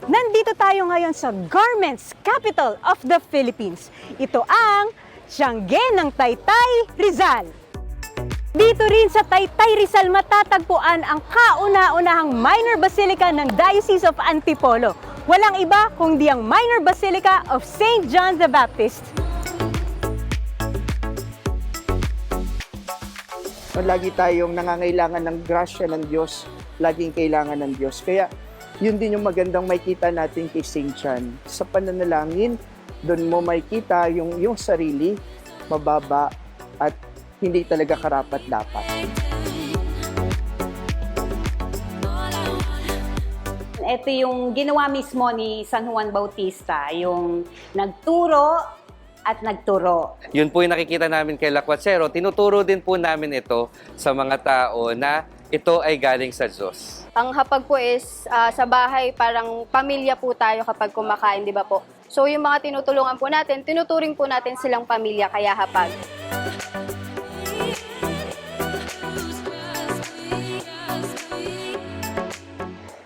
Nandito tayo ngayon sa Garments Capital of the Philippines. Ito ang Tiangge ng Taytay, Rizal. Dito rin sa Taytay, Rizal matatagpuan ang kauna-unahang minor basilica ng Diocese of Antipolo. Walang iba kundi ang minor basilica of St. John the Baptist. Lagi tayong nangangailangan ng grasya ng Diyos, laging kailangan ng Diyos. Kaya yun din yung magandang makita natin kay St. John. Sa pananalangin, doon mo makita yung sarili, mababa at hindi talaga karapat-dapat. Ito yung ginawa mismo ni San Juan Bautista, yung nagturo at nagturo. Yun po yung nakikita namin kay Lakwasero. Tinuturo din po namin ito sa mga tao na ito ay galing sa Diyos. Ang hapag po is sa bahay, parang pamilya po tayo kapag kumakain, di ba po? So yung mga tinutulungan po natin, tinuturing po natin silang pamilya, kaya hapag.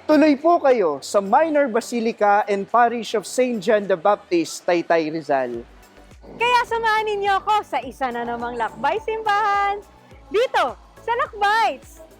Tuloy po kayo sa Minor Basilica and Parish of St. John the Baptist, Taytay, Rizal. Kaya samahan ninyo ako sa isa na namang lakbay simbahan dito sa Lakbites!